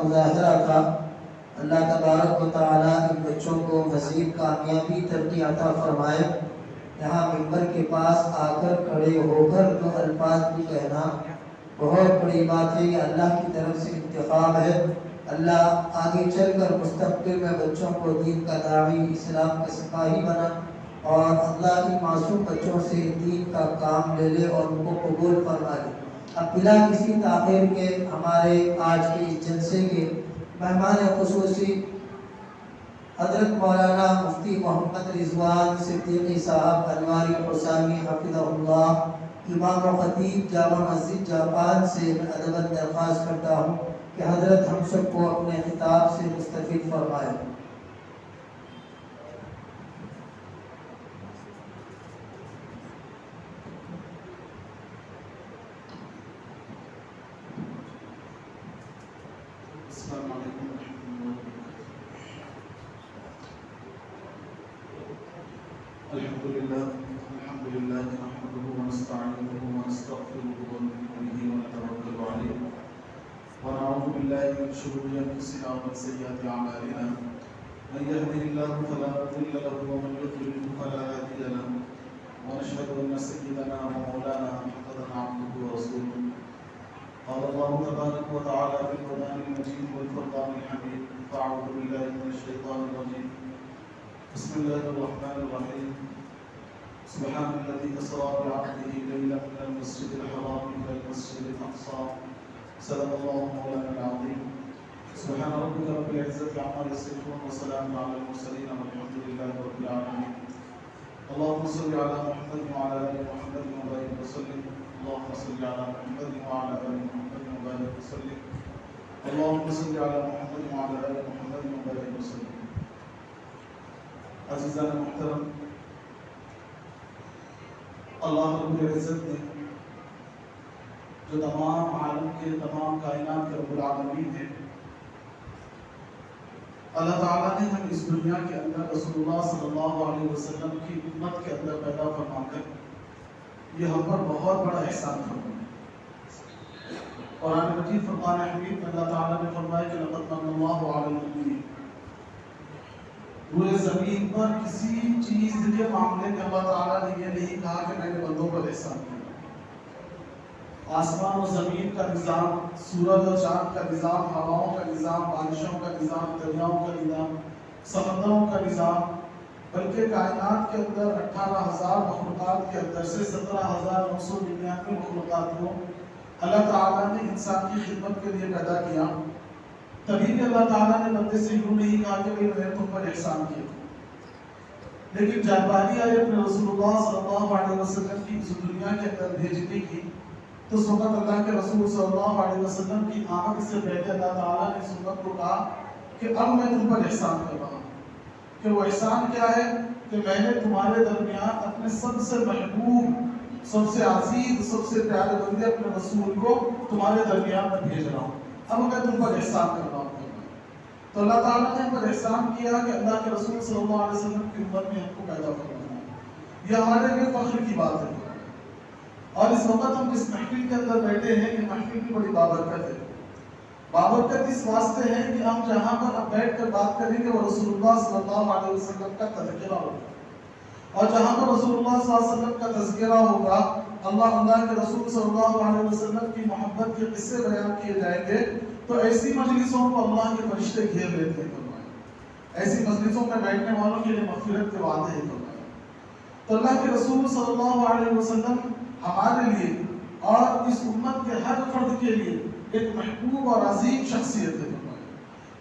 مظاہرہ تھا۔ اللہ تبارک و تعالیٰ ان بچوں کو مزید کامیابی ترقی عطا فرمائے۔ یہاں ممبر کے پاس آ کر کھڑے ہو کر جو الفاظ بھی کہنا بہت بڑی بات ہے، یہ اللہ کی طرف سے انتخاب ہے۔ اللہ آگے چل کر مستقبل میں بچوں کو دین کا داعی، اسلام کا سپاہی بنا اور اللہ کی معصوم بچوں سے دین کا کام لے لے اور ان کو قبول فرما لے۔ اب بلا کسی تاخیر کے ہمارے آج کے اس جلسے کے مہمان خصوصی حضرت مولانا مفتی محمد رضوان صدیقی صاحب انواری حسامی حفظہ اللہ، امام و خطیب جامع مسجد جاپان سے میں ادباً درخواست کرتا ہوں کہ حضرت ہم سب کو اپنے خطاب سے مستفید فرمائے۔ السلام علیکم ورحمۃ اللہ وبرکاتہ۔ الحمد للہ نحمده ونستعینه ونستغفره ونؤمن به ونتوکل علیہ ونعوذ باللہ من شرور انفسنا ومن سیئات اعمالنا من یهده اللہ فلا مضل له ومن یضلل فلا هادی له ونشهد ان سیدنا ومولانا محمدا عبده ورسوله قال الله تبارك وتعالى في القرآن المجيد والفرقان الحميد فأعوذ بالله من الشيطان الرجيم بسم الله الرحمن الرحيم سبحان الذي أسرى بعبده ليلا من المسجد الحرام إلى المسجد الأقصى صدق الله مولانا العظيم سبحان ربك رب العزة عما يصفون وسلام على المرسلين والحمد لله رب العالمين اللهم صل على محمد وعلى آل محمد وبارك وسلم اللهم صل على محمد وعلى آل محمد وبارك وسلم اللهم صل على محمد وعلى آل محمد وبارك وسلم۔ عزیزان محترم، اللہ رب العزت نے جو تمام عالم کے تمام کائنات کے رب العالمین ہیں، اللہ تعالیٰ نے ہم اس دنیا کے اندر رسول اللہ صلی اللہ علیہ وسلم کی امت کے اندر پیدا فرما کر یہ ہم پر بہت بڑا احسان فرمایا۔ قرآن مجید فرقان حمید میں اللہ تعالیٰ نے فرمایا کہ لقد من اللہ علی المؤمنین، پورے زمین پر کسی چیز کے معاملے میں اللہ تعالیٰ نے یہ نہیں کہا کہ میں نے بندوں پر احسان کیا۔ آسمان و زمین کا نظام، سورج و چاند کا نظام، ہواؤں کا نظام، بارشوں کا نظام، دریاؤں کا نظام، سمندروں کا نظام، بلکہ کائنات کے اندر 18,000 مخلوقات کے اندر سے 17,999 مخلوقات کو اللہ تعالیٰ نے انسان کی خدمت کے لیے پیدا کیا۔ تبھی بھی اللہ تعالیٰ نے بندے سے یوں نہیں کہا کہ میں نے تم پر احسان کیا، لیکن جب باری آئی اپنے رسول اللہ صلی اللہ علیہ وسلم کی اس دنیا کے اندر بھیجنے کی، تو اس وقت اللہ کے رسول صلی اللہ علیہ وسلم کی آمد سے پہلے اللہ تعالیٰ نے اس امت کو کہا کہ اب میں تم پر احسان کر رہا ہوں۔ کہ وہ احسان کیا ہے؟ کہ میں نے تمہارے درمیان اپنے سب سے محبوب، سب سے عزیز، سب سے پیارے بندے اپنے رسول کو تمہارے درمیان میں بھیج رہا ہوں، اب میں تم پر احسان کر رہا ہوں۔ تو اللہ تعالیٰ نے ہم پر احسان کیا کہ اللہ کے رسول صلی اللہ علیہ وسلم کی امت میں ہم کو پیدا فرمایا۔ یہ ہمارے لیے فخر کی بات ہے۔ اور اس وقت ہم جس محفل کے اندر بیٹھے ہیں، یہ محفل کی بڑی بابرکت ہے۔ بابرکت اس واسطے ہے کہ ہم جہاں پر اب بیٹھ کر بات کریں گے وہ رسول اللہ صلی اللہ علیہ وسلم کا تذکرہ ہوگا، اور جہاں پر رسول اللہ صلی اللہ علیہ وسلم کا تذکرہ ہوگا، اللہ کے رسول صلی اللہ علیہ وسلم کی محبت کے قصے بیان کیے جائیں گے، تو ایسی مجلسوں کو اللہ کے فرشتے گھیر لیتے ہیں۔ ایسی مجلسوں میں بیٹھنے والوں کے لیے مغفرت کے وعدے ہیں۔ تو اللہ کے رسول صلی اللہ علیہ وسلم ہمارے لیے اور اس امت کے ہر فرد کے لیے ایک محبوب اور عظیم شخصیت ہے۔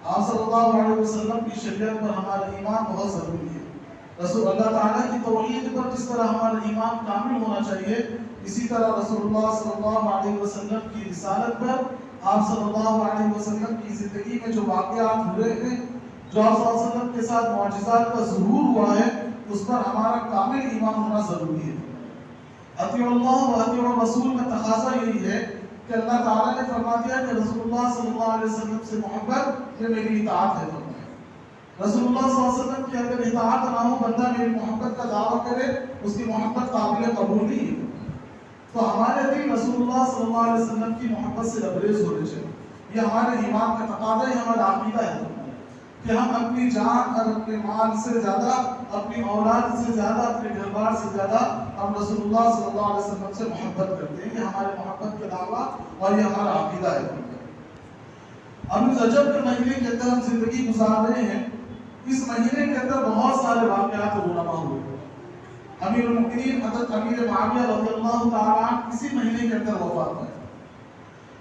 آپ صلی اللہ علیہ وسلم کی شریعت پر ہمارا ایمان بہت ضروری ہے۔ رسول اللہ تعالیٰ کی توحید پر جس طرح ہمارا ایمان کامل ہونا چاہیے، اسی طرح رسول اللہ صلی اللہ علیہ وسلم کی رسالت پر، آپ صلی اللہ علیہ وسلم کی زندگی میں جو واقعات ہوئے ہیں، جو آپ صلی اللہ علیہ وسلم کے ساتھ معجزات کا ظہور ہوا ہے، اس پر ہمارا کامل ایمان ہونا ضروری ہے۔ اطیعوا اللہ و اطیعوا الرسول میں تقاضا یہی ہے کہ اللہ تعالیٰ نے فرما دیا کہ رسول اللہ صلی اللہ علیہ وسلم سے محبت یہ میری اطاعت ہے۔ رسول اللہ صلی اللہ علیہ وسلم کی اگر اطاعت نہ ہو، بندہ میری محبت کا دعویٰ کرے، اس کی محبت قابل قبول نہیں ہے۔ تو ہمارے دل رسول اللہ صلی اللہ علیہ وسلم کی محبت سے لبریز ہونے چاہیے۔ یہ ہمارے ایمان کا تقاضا ہے، ہمارا عقیدہ ہے کہ ہم اپنی جان اور اپنے مال سے زیادہ، اپنی اولاد سے زیادہ، اپنے گھر بار سے زیادہ ہم رسول اللہ صلی اللہ علیہ وسلم سے محبت کرتے ہیں. یہ ہمارے محبت کا دعویٰ اور یہ ہمارا عقیدہ ہے. اب اس رجب کے مہینے کے اندر ہم زندگی گزار رہے ہیں. اس مہینے کے اندر بہت سارے واقعات رونما ہوئے. امیر المؤمنین حضرت امیر معاویہ رضی اللہ تعالیٰ عنہ اسی مہینے کے اندر وفات پائے.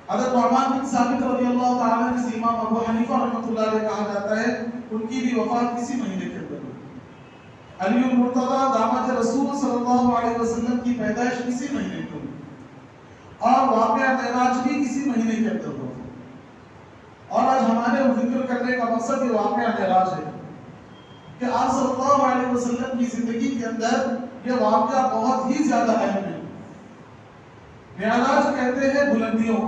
حضرت نعمان بن ثابت رضی اللہ تعالیٰ عنہ جسے امام ابو حنیفہ رحمۃ اللہ علیہ کہا جاتا ہے، ان کی بھی وفات اسی مہینے کے اندر ہوئی. علی المرتضیٰ داماد رسول صلی اللہ علیہ وسلم کی پیدائش اسی مہینے میں ہوئی اور واقعہ معراج بھی اسی مہینے کے اندر ہوا. اور آج ہمارے ذکر کرنے کا مقصد یہ واقعہ معراج ہے کہ آپ صلی اللہ علیہ وسلم کی زندگی کے اندر یہ واقعہ بہت ہی زیادہ اہم ہے. معراج کہتے ہیں بلندیوں.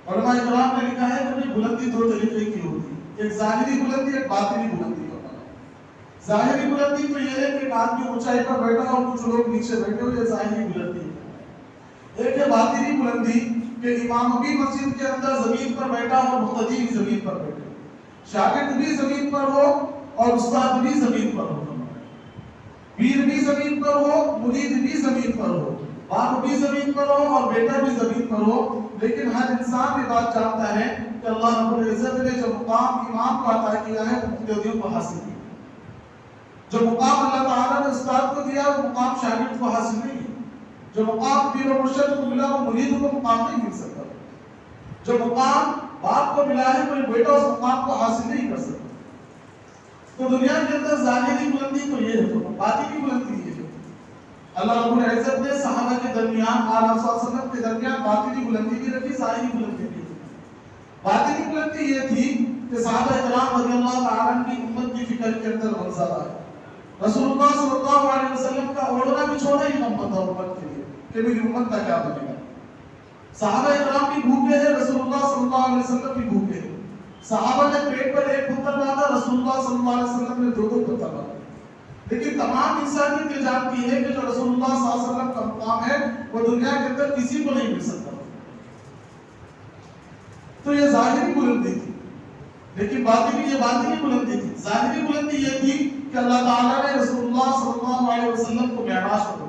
علماء کرام نے لکھا ہے کہ بلندی دو طریقے کی ہوتی ہے، ایک ظاہری بلندی، ایک باطنی بلندی. ظاہری بلندی تو یہ ہے کہ ایک آدمی اونچائی پر بیٹھا اور کچھ لوگ نیچے بیٹھے ہوئے، یہ ظاہری بلندی ہے. ایک ہے باطنی بلندی کہ امام بھی مسجد کے اندر زمین پر بیٹھا اور مقتدی بھی زمین پر بیٹھے، شاگرد بھی زمین پر ہو اور استاد بھی زمین پر ہو، پیر بھی زمین پر ہو، مرید بھی زمین پر ہو، باپ بھی زمین پر ہو اور بیٹا بھی زمین پر ہو. لیکن ہر انسان یہ بات جانتا ہے کہ اللہ رب العزت نے جو مقام امام کو عطا کیا ہے وہ مقتدیوں کو حاصل کیا. جو مقام اللہ تعالیٰ نے استاد کو دیا وہ مقام شاگرد کو حاصل نہیں ہے. جو مقام پیر و مرشد کو ملا وہ مرید کو مقام نہیں مل سکتا. جو مقام باپ کو ملا ہے کوئی بیٹا اس مقام کو حاصل نہیں کر سکتا. تو دنیا کے اندر ظاہری بلندی تو یہ ہے، باطنی بلندی یہ ہے. اللہ رب العزت نے صحابہ کے درمیان، آل صلی اللہ علیہ وسلم کے درمیان باطنی بلندی بھی رکھی، ظاہری بلندی بھی. باطنی بلندی یہ تھی کہ صحابہ کرام رضی اللہ تعالیٰ عنہ کی امت کی فکر کے اندر منظر آئے. رسول اللہ صلی اللہ علیہ وسلم کا اوڑھنا بچھونا ہی کم بتا امت کے لیے کہ میری امت کا کیا بنے گا. صحابہ کرام بھی بھوکے ہیں، رسول اللہ صلی اللہ علیہ وسلم بھی بھوکے ہیں. صحابہ نے پیٹ پر ایک پتھر باندھا، رسول اللہ صلی اللہ علیہ وسلم نے دو پتھر باندھا. لیکن تمام انسانیت یہ جانتی ہے کہ جو رسول اللہ صلی اللہ علیہ وسلم کا مقام ہے وہ دنیا کے اندر کسی کو نہیں مل سکتا. تو یہ ظاہری بلندی تھی، لیکن باطنی یہ باطنی بلندی تھی. ظاہری بلندی یہ تھی کہ اللہ تعالیٰ نے رسول اللہ صلی اللہ علیہ وسلم کو معراج کر دیا.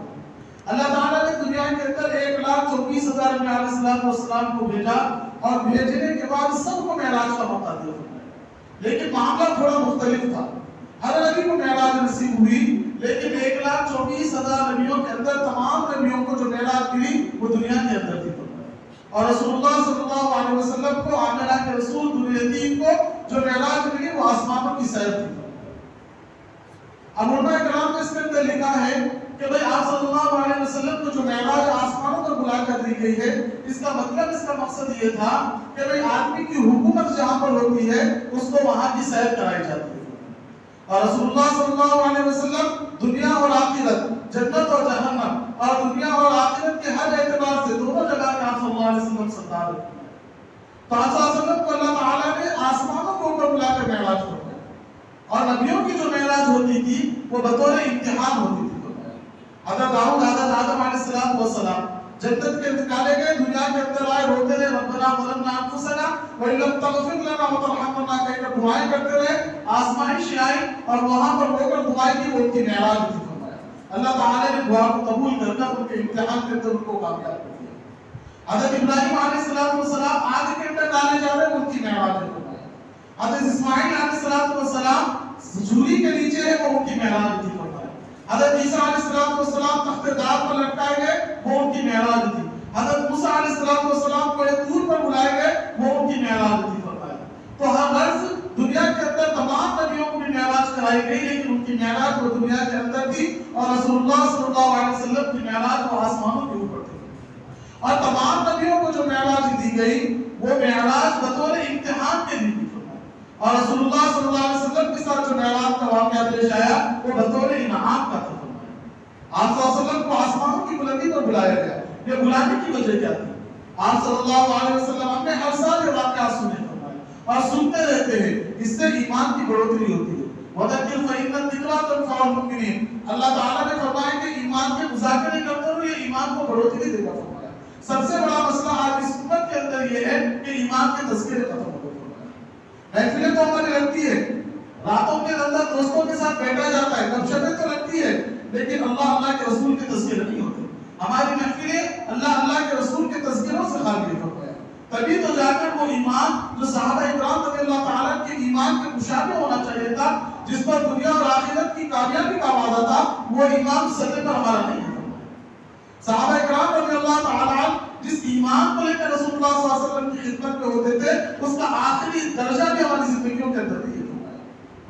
اللہ تعالیٰ نے دنیا کے اندر 1,24,000 نبی علیہ السلام کو بھیجا اور بھیجنے کے بعد سب کو معراج کا موقع دیا. لیکن معاملہ تھوڑا مختلف تھا. ہر نبی کو معراج نصیب ہوئی، لیکن 1,24,000 نبیوں کے اندر تمام نبیوں کو جو معراج ملی وہ دنیا کے اندر تھی. اور رسول اللہ صلی اللہ علیہ وسلم کو آمنہ کے رسول ذوالدین کو جو معراج ملی وہ آسمانوں کی سیر تھی. اب علماء کرام نے اس کے اندر لکھا ہے کہ بھئی آپ صلی اللہ علیہ وسلم کو جو معراج آسمانوں پر بلا کر دی گئی ہے، اس کا مطلب، اس کا مقصد یہ تھا کہ بھئی آدمی کی حکومت جہاں پر ہوتی ہے اس کو وہاں کی سیر کرائی جاتی ہے. اور رسول اللہ صلی اللہ علیہ وسلم دنیا اور آخرت، جنت اور جہنم، اور دنیا اور آخرت کے ہر اعتبار سے دونوں جگہ میں آپ صلی اللہ علیہ وسلم سردار ہیں. تو آپ صلی اللہ علیہ وسلم کو اللہ تعالیٰ نے آسمانوں کو اوپر بلا کر معراج کروایا. اور نبیوں کی جو معراج ہوتی تھی وہ بطور امتحان ہوتی تھی. حضرت داؤد، حضرت آدم علیہ السلام جنت کے نکالے گئے، دنیا کے اندر آئے، روتے رہے، ربنا ظلمنا انفسنا وان لم تغفر لنا وترحمنا، کہہ کر دعائیں کرتے رہے. آزمائش آئی اور وہاں پر رو کر دعائیں کی، وہ ان کی معراج تھی. اللہ تعالیٰ نے دعا کو قبول کر ان کے امتحان کے اندر ان کو کامیاب کر دیا. حضرت ابراہیم علیہ السلام آگ کے اندر ڈالے جا رہے ہیں، ان کی معراج ہے. حضرت اسماعیل علیہ السلام جھولی کے نیچے ہے، وہ ان کی معراج تھی. حضرت عیسیٰ علیہ السلام تخت دار پر لٹکائے گئے، وہ ان کی معراج تھی. حضرت موسیٰ علیہ السلام کو ایک طور پر بلائے گئے، وہ ان کی معراج تھی. تو ہر غرض دنیا کے اندر تمام نبیوں کو بھی معراج کرائی گئی، لیکن ان کی معراج وہ دنیا کے اندر تھی اور رسول اللہ صلی اللہ علیہ وسلم کی معراج وہ آسمانوں کے اوپر تھی. اور تمام نبیوں کو جو معراج دی گئی وہ معراج بطور امتحان کے لیے تھی. اور رسول اللہ صلی اللہ علیہ وسلم کے ساتھ جو معراج کا واقعہ پیش آیا وہ بطور انعام کا تھا. آپ صلی اللہ علیہ وسلم کو آسمانوں کی بلندی پر بلایا گیا. یہ بلانے کی وجہ کیا تھی؟ آپ صلی اللہ علیہ وسلم ہم نے ہر سال یہ واقعات سنے اور سنتے رہتے ہیں، اس سے ایمان کی بڑھوتری ہوتی ہے. وَذَكِّرْ فَإِنَّ الذِّكْرَىٰ تَنفَعُ الْمُؤْمِنِينَ. اللہ تعالیٰ نے فرمایا کہ ایمان کے مذاکرے کرتے ہوئے یہ ایمان کو بڑھوتری دے گا. فرمایا سب سے بڑا مسئلہ آج اس امت کے اندر یہ ہے کہ ایمان کے تذکرے ختم ہو گئے. محفلیں تو ہماری لگتی ہے، راتوں کے اندر دوستوں کے ساتھ بیٹھا جاتا ہے، گپ شپیں تو لگتی ہے، لیکن اللہ کے رسول کے تذکرے نہیں ہوتے. ہماری محفلیں اللہ کے رسول کے تذکروں سے خالی ہو گئے. تبھی تو جا کر وہ ایمان جو صحابہ اکرام رضی اللہ تعالیٰ کے ایمان کے مشابہ ہونا چاہیے تھا، جس پر دنیا اور آخرت کی کامیابی کا وعدہ تھا، وہ ایمان سطح پر ہمارا نہیں ہے. صحابہ اکرام رضی اللہ تعالیٰ جس ایمان کو لے کر رسول اللہ صلی اللہ علیہ وسلم کی خدمت میں ہوتے تھے، اس کا آخری درجہ بھی ہماری زندگیوں کے اندر نہیں ہے.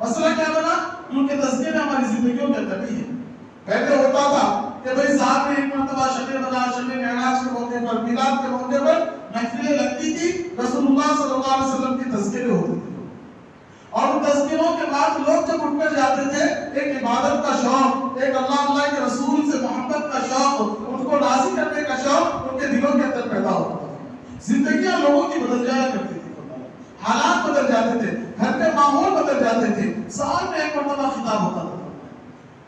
مسئلہ کیا بنا؟ کیونکہ تذکرے ہماری زندگیوں کے اندر نہیں ہے. پہلے ہوتا تھا کہ بھئی صاحب نے ایک مرتبہ شب معراج کے موقع پر، میلاد کے موقع پر محفلیں لگتی تھی، رسول اللہ صلی اللہ علیہ وسلم کی تذکرے ہوتے تھے. اور ان تذکروں کے بعد لوگ جب اٹھ کر جاتے تھے، ایک عبادت کا شوق، ایک اللہ کے رسول سے محبت کا شوق، ان کو راضی کرنے کا شوق ان کے دلوں کے اندر پیدا ہوتا تھا. زندگیاں لوگوں کی بدل جایا کرتی تھی، حالات بدل جاتے تھے، گھر کے ماحول بدل جاتے تھے. سال میں ایک مرتبہ خطاب ہوتا تھا.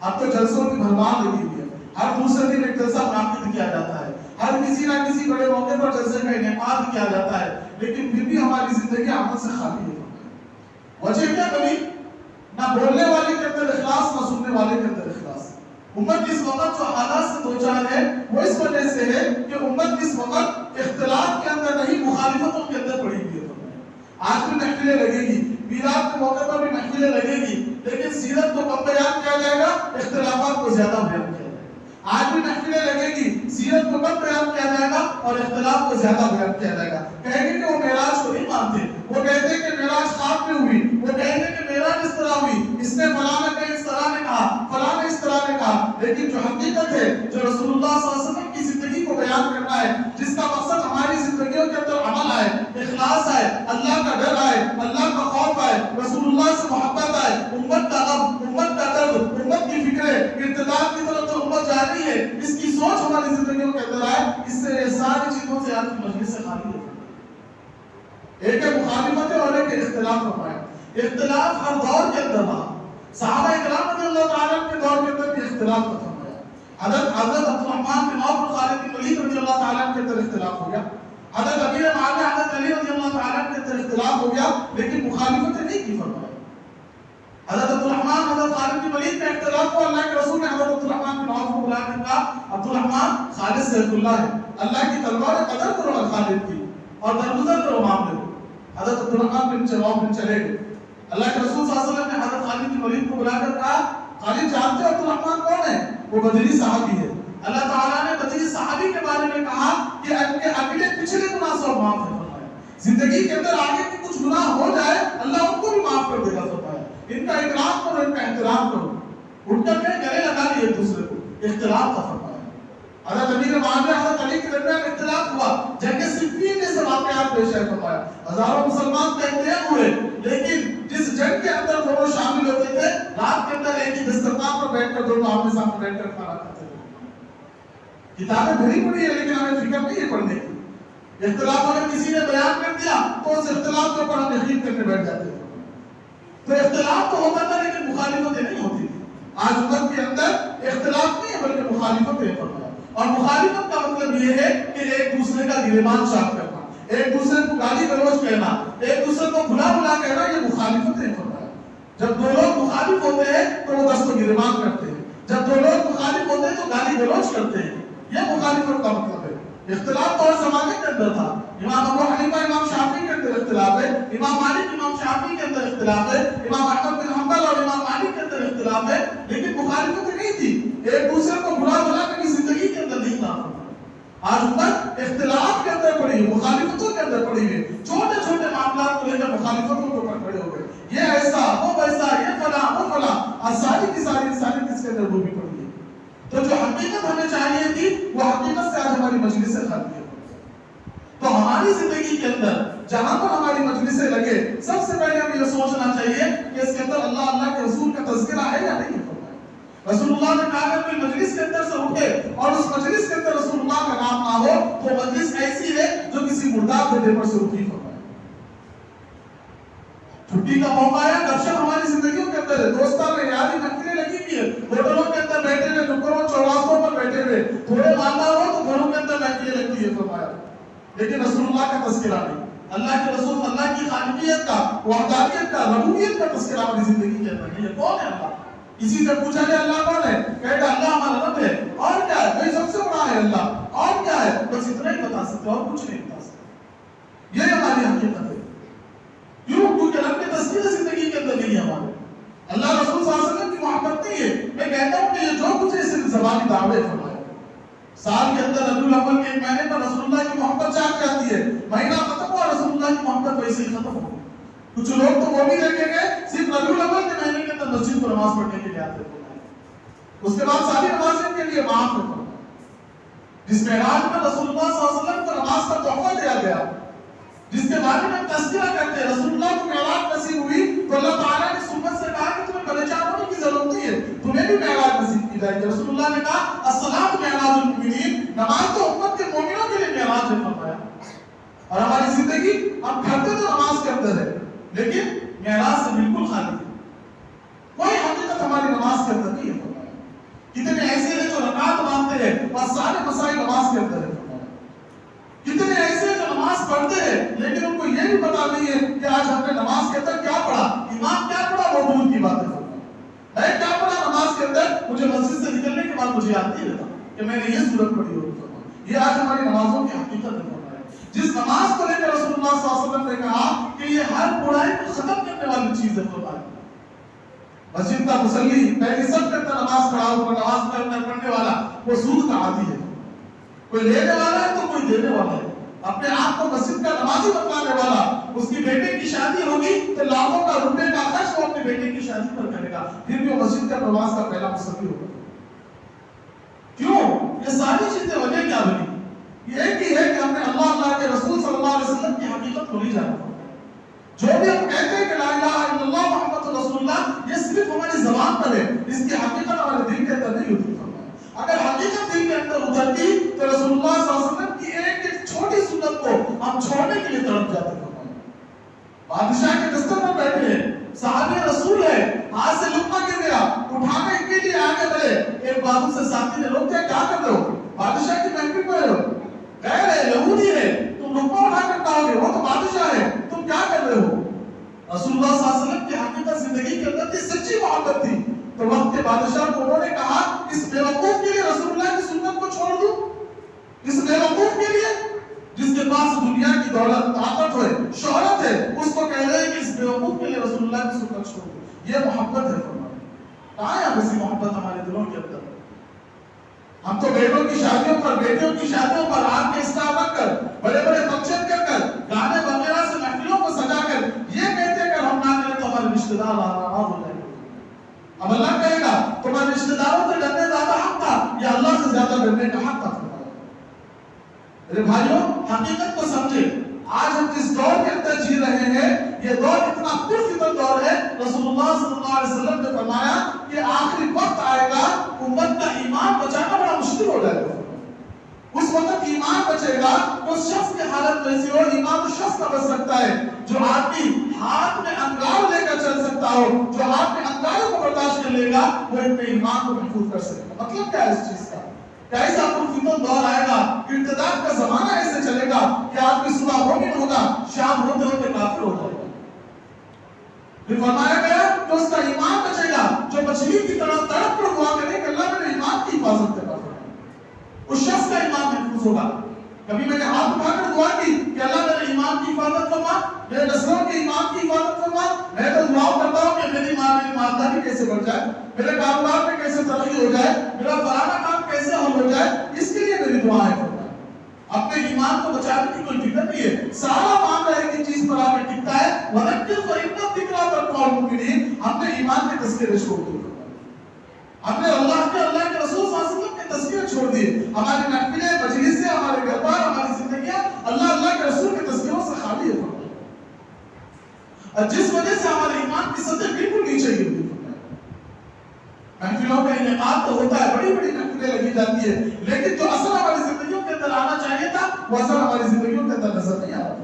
اب تو جلسوں کی بھرمار لگی ہوئی ہے، ہر دوسرے دن ایک جلسہ منعقد کیا جاتا ہے، ہر کسی نہ کسی بڑے موقع پر جلسے کا انعقاد کیا جاتا ہے، لیکن پھر بھی ہماری زندگی عمل سے خالی ہے. وجہ کیا بنی؟ نہ بولنے والے کے اندر اخلاص، نہ سننے والے کے اندر اخلاص. امت اس وقت جو حالات سے دوچار ہے وہ اس وجہ سے ہے کہ امت اس وقت اختلاف کے اندر نہیں، مخالفتوں کے اندر پڑی ہوئی ہے. آج بھی محفلیں لگے گی، میلاد کے موقع پر بھی محفلیں لگے گی، لیکن سیرت کو کم بیان کیا جائے گا، اختلافات کو زیادہ بیان کیا جائے گا. آج بھی محفلیں لگے گی، سیرت کو کم بیان کیا جائے گا اور اختلاف کو زیادہ بیان کیا جائے گا. کہیں گے کہ وہ معراج کو نہیں مانتے، وہ کہتے ہیں کہ معراج خواب میں ہوئی، وہ کہتے ہیں کہ معراج اس طرح ہوئی، اس نے فلاں نے اس طرح نے کہا، فلاں نے اس طرح نے کہا. لیکن جو حقیقت ہے، جو رسول اللہ صلی اللہ علیہ وسلم کی زندگی کو بیان کرنا ہے، جس کا مقصد ہماری زندگیوں کے اندر عمل آئے، اخلاص آئے، اللہ کا ڈر آئے، اللہ کا خوف آئے، رسول اللہ سے محبت آئے، امت کا غم، امت کا درد، امت کی فکریں، ارتداد کی طرف جو امت جا رہی ہے، اس کی سوچ ہماری زندگیوں کے اندر آئے. اس سے یہ ساری چیزوں سے آج کی مجلس سے خالی ہے. ایک ہے مخالفت اور ایک اختلاف ہو پائے. اختلاف ہر دور کے اندر رہا. صحابہ اکرام رضی اللہ تعالیٰ کے دور کے اندر بھی اختلاف ختم ہوا. حضرت عبد الرحمن بن عوف اور خالد بن ولید رضی اللہ تعالیٰ کے اندر اختلاف ہو گیا. حضرت امیر معاویہ حضرت علی رضی اللہ تعالیٰ کے اندر اختلاف ہو گیا، لیکن مخالفتیں نہیں کی فرمایا. حضرت عبدالرحمن حضرت خالد بن ولید میں اختلاف کو اللہ کے رسول نے حضرت عبدالرحمن بن عوف کو بلا کر کہا، عبدالرحمن خالد سیف اللہ ہے، اللہ کی تلوار قدر کرو خالد کی اور درگزر کرو معاملے کو. حضرت عبدالرحمن بن عوف بن چلے گئے. اللہ کے رسول صلی اللہ علیہ وسلم نے حضرت خالد بن ولید کو بلا کر کہا، خالد جانتے ہو عبدالرحمن کون ہے؟ وہ بدری صحابی ہے. اللہ تعالیٰ نے بدری صحابی کے بارے میں کہا کہ ان کے اگلے پچھلے گناہ سب معاف ہے فرمایا. زندگی کے اندر آگے کی کچھ گناہ ہو جائے اللہ ان کو بھی معاف کر دے گا فرمایا. ان کا اکرام کرو، ان کا احترام کرو. اٹھ کر کے گلے لگا لیے ایک دوسرے کو، اختلاف کا فرمایا. حضرت امیر معاویہ حضرت علی کے درمیان اختلاف ہوا، جنگ صفین جیسے واقعات پیش آئے فرمایا. ہزاروں مسلمان تحریک ہوئے، لیکن جس جنگ کے اندر دونوں شامل ہوتے تھے، رات کے اندر ایک ہی دسترخوان پر بیٹھ کر دونوں آمنے سامنے بیٹھ کر کھانا کھاتے تھے. کتابیں بھری پڑی ہے لیکن ہمیں فکر نہیں ہے پڑھنے کی. اختلاف اگر کسی نے بیان کر دیا تو اس اختلاف کے اوپر ہم یقین کرنے بیٹھ جاتے ہیں. تو اختلاف تو ہوتا تھا لیکن مخالفتیں نہیں ہوتی تھی. آج امت کے اندر اختلاف نہیں ہے بلکہ مخالفتیں فرمایا. اور مخالفت کا مطلب یہ ہے کہ ایک دوسرے کا گریبان چاک کرنا، ایک دوسرے کو گالی گلوچ کہنا، ایک دوسرے کو بھلا بھلا کہنا، یہ مخالفتیں فرمایا. جب دو لوگ مخالف ہوتے ہیں تو وہ دست و گریبان کرتے ہیں، جب دو لوگ مخالف ہوتے ہیں تو گالی گلوچ کرتے ہیں. یہ مخالفت کا مطلب ہے. اختلاف تو اور زمانے کے اندر تھا. امام ابو حنیفہ امام شافعی کے اندر اختلاف ہے، امام مالک امام شافعی کے اندر اختلاف ہے، امام احمد بن حنبل اور امام مالک کے اندر اختلاف ہے، لیکن مخالفت نہیں تھی. ایک دوسرے کو بھلا بھلا کبھی زندگی کے اندر نہیں تھا. آج امت اختلاف کے اندر پڑی ہے، مخالفتوں کے اندر پڑی ہے. چھوٹے چھوٹے معاملات کو لے کر مخالفتوں کے اوپر کھڑے ہو گئے. یہ ایسا، وہ ویسا، یہ فلاں، وہ فلاں، اور ساری کی ساری انسانیت اس کے اندر ڈوبی پڑی ہے. تو جو حقیقت ہمیں چاہیے تھی وہ حقیقت سے آج ہماری مجلس سے خالی ہے. تو ہماری زندگی کے اندر جہاں پر ہماری مجلسیں لگے، سب سے پہلے ہمیں یہ سوچنا چاہیے کہ اس کے اندر اللہ کے رسول کا تذکرہ ہے یا نہیں ہے. رسول اللہ نے کہا کہ کوئی مجلس کے اندر سے اٹھے اور اس مجلس کے اندر رسول اللہ کا نام نہ ہو تو مجلس ایسی ہے جو کسی مردار گڈھے پر سے اٹھی فرمایا. چھٹی کا موقع ہے، گپ شپ ہماری زندگیوں کے اندر ہے، دوستانہ یاری محفلیں لگی ہوئی ہے، ہوٹلوں کے اندر بیٹھے ہوئے ٹکڑوں چوراستوں پر بیٹھے ہوئے تھوڑے مالدار ہو تو گھروں کے اندر بیٹھنے لگتی ہے فرمایا، لیکن رسول اللہ کا تذکرہ نہیں، اللہ کے رسول اللہ کی خالقیت کا، وحدانیت کا، ربوبیت کا تذکرہ ہماری زندگی کے اندر نہیں ہے۔ کون ہے اللہ؟ کسی سے پوچھا جائے اللہ کون ہے، کہے گا اللہ ہمارا رب ہے، اور کیا ہے، کوئی سب سے بڑا ہے اللہ، اور کیا ہے، بس اتنا ہی بتا سکتے اور کچھ نہیں بتا سکتے۔ یہ ہماری حقیقت ہے، کیوں؟ کیونکہ رب کے تذکرہ زندگی کے اندر نہیں ہے ہمارے۔ اللہ رسول صلی اللہ علیہ وسلم کی محبت نہیں ہے، میں کہتا ہوں کہ یہ جو کچھ ہے صرف زبانی دعوے فرمایا۔ سال کے اندر ربیع الاول کے ایک مہینے پر رسول اللہ کی محبت جاگ جاتی ہے، مہینہ ختم ہوا رسول اللہ کی محبت ویسے ہی ختم ہو گئی۔ کچھ لوگ تو وہ بھی دیکھیں گے صرف ربیع الاول کے مہینے کے اندر مسجد پر نماز پڑھنے کے لیے آتے ہیں، اس کے بعد ساری نمازیں کے لیے معاف ہے۔ جس معراج میں رسول اللہ صلی اللہ علیہ وسلم کو نماز کا تحفہ دیا گیا، جس کے بارے میں تذکرہ کرتے ہیں، رسول اللہ کو معراج نصیب ہوئی تو اللہ تعالیٰ نے سنت سے کہا کہ تمہیں پریشان ہونے کی ضرورت نہیں ہے، تمہیں بھی معراج نصیب کی جائے گی۔ رسول اللہ نے کہا الصلاۃ معراج المؤمنین، نماز تو امت کے مومنوں کے لیے معراج ہے فرمایا۔ اور ہماری زندگی ہم گھر پہ تو نماز کے اندر ہے لیکن معراج سے بالکل خالی ہے، کوئی حقیقت ہماری نماز کے اندر نہیں ہے فرمایا۔ کتنے ایسے ہیں جو رکعت مانتے ہیں اور سارے مسائل نماز کے اندر ہے فرمایا، کتنے ایسے ہیں جو نماز پڑھتے ہیں لیکن ان کو یہ بھی پتا نہیں ہے کہ آج ہم نے نماز کے اندر کیا پڑھا، امام کیا پڑھا وہ دور کی بات ہے۔ میں کیا پڑھا نماز کے اندر، مجھے مسجد سے نکلنے کے بعد مجھے یاد نہیں رہتا کہ میں نے یہ سورت پڑھی ہوگی۔ یہ آج ہماری نمازوں کی حقیقت ہے۔ جس نماز کو لے کر رسول اللہ صلی اللہ علیہ وسلم نے کہا کہ یہ ہر برائی کو ختم کرنے والی چیز ہے فرمایا۔ مسجد کا مصلی پہلے سب کے اندر نماز پڑھا ہوا، نماز پڑھنے والا وہ سود کا عادی ہے، کوئی لینے والا ہے تو کوئی دینے والا ہے، اپنے آپ کو مسجد کا نمازی بتلانے والا، اس کی بیٹے کی شادی ہوگی تو لاکھوں کا روپے کا خرچ وہ اپنے بیٹے کی شادی پر کرے گا، پھر بھی وہ مسجد کا نماز کا پہلا مصلی ہوگا۔ کیوں؟ یہ ساری چیزیں وجہ کیا بنی؟ یہ ایک ہی ہے کہ ہم نے اللہ کے رسول صلی اللہ علیہ وسلم کی حقیقت کو نہیں جانا۔ جو بھی ہم کہتے ہیں کہ لا الہ الا اللہ محمد رسول اللہ، یہ صرف ہماری زبان پر ہے، اس کی حقیقت ہمارے دل کے اندر نہیں ہوتی۔ اگر حقیقت دل کے اندر اترتی تو رسول اللہ صلی اللہ علیہ وسلم کی ایک ایک چھوٹی سنت کو ہم چھوڑنے کے لیے تڑپ جاتے ہیں۔ بادشاہ کے دستر پر بیٹھے ہیں، صحابی رسول ہے، ہاتھ سے لقمہ گر گیا، اٹھانے کے لیے آگے بڑھے، ایک بازو سے ساتھی نے روکا، کیا کر رہے ہو؟ بادشاہ کی محفل پر ہو، غیر ہے، یہودی ہے، تم لقمہ اٹھا کر کہو گے وہ تو بادشاہ ہے، تم کیا کر رہے ہو؟ رسول اللہ صلی اللہ علیہ وسلم کی حقیقت زندگی کے اندر تھی، سچی محبت تھی، تو وقت کے بادشاہ کو انہوں نے کہا اس بیوقوف کے لیے رسول اللہ کی سنت کو چھوڑ دوں، اس بیوقوف کے لیے جس کے پاس دنیا کی دولت، طاقت ہے، شہرت ہے، اس کو کہہ رہے ہیں کہ اس بیوقوف کے لیے رسول اللہ کی سنت چھوڑ دوں۔ یہ محبت ہے فرمایا۔ کہاں ہے ایسی محبت ہمارے دلوں کے اندر؟ ہم تو بیٹوں کی شادیوں پر، بیٹیوں کی شادیوں پر آپ کے اسٹار رکھ کر، بڑے بڑے فنکشن کر کر، گانے وغیرہ سے محفلوں کو سجا کر یہ کہتے ہیں کہ ہم نہ کریں تو ہمارے رشتہ دار ناراض ہو جائیں گے۔ اب اللہ کہے گا تمہارے رشتہ داروں سے ڈرنے زیادہ حق تھا یا اللہ سے زیادہ ڈرنے کا حق تھا؟ میرے بھائیوں، حقیقت کو سمجھے، آج ہم جس دور کے اندر جی رہے ہیں یہ دور اتنا پرفتن دور ہے، رسول اللہ صلی اللہ علیہ وسلم نے فرمایا کہ آخری وقت آئے گا امت کا ایمان بچانا بڑا مشکل ہو جائے گا۔ اس وقت ایمان بچے گا تو اس شخص کی حالت ویسی ہو، ایمان اس شخص کا بچ سکتا ہے جو آدمی ہاتھ میں انگار لے کر چل سکتا ہو، جو ہاتھ میں انگاروں کو برداشت کر لے گا وہ اپنے ایمان کو محفوظ کر سکے گا۔ مطلب کیا ہے اس چیز کا؟ ایسا پرفتن دور آئے گا، ارتداد کا زمانہ ایسے چلے گا کہ آدمی صبح مومن ہوگا، شام ہوتے ہوتے کافر ہو جائے گا۔ پھر فرمایا گیا کہ اس کا ایمان بچے گا جو مچھلی کی طرح تڑپ کر دعا کرے کہ اللہ میرے ایمان کی حفاظت کرنا، اس شخص کا ایمان محفوظ ہوگا۔ کبھی میں نے ہاتھ اٹھا کر دعا کی کہ اللہ میرے ایمان کی حفاظت فرما، میرے نسلوں کے ایمان کی حفاظت فرما، میں تو دعا کرتا ہوں کہ میری مالداری کیسے بڑھ جائے، میرے کاروبار میں کیسے ترقی ہو جائے، میرا فلانا کام کیسے حل ہو جائے، اس کے لیے میری دعا ہے۔ اپنے ایمان کو بچانے کی کوئی فکر نہیں ہے، سارا معاملہ ایک ہی چیز پر آ کر ٹکتا ہے، وَذَكِّرْ فَإِنَّ الذِّكْرَىٰ تَنفَعُ الْمُؤْمِنِينَ۔ ہم نے ایمان کے تذکرے چھوڑ دیے، ہم نے اللہ کے رسول صلی اللہ علیہ وسلم کے تذکرے چھوڑ دیے، ہماری محفلیں، مجلسیں، ہمارے گھر بار، ہماری زندگیاں اللہ کے رسول کے تذکروں سے خالی ہے، اور جس وجہ سے ہمارے ایمان کی سطح بالکل نیچے گر گئی۔ محفلوں کا انعقاد تو ہوتا ہے، بڑی بڑی محفلیں لگی جاتی ہے، لیکن جو اصل ہماری زندگیوں کے اندر آنا چاہیے تھا وہ اصل ہماری زندگیوں کے اندر نظر نہیں آ رہا۔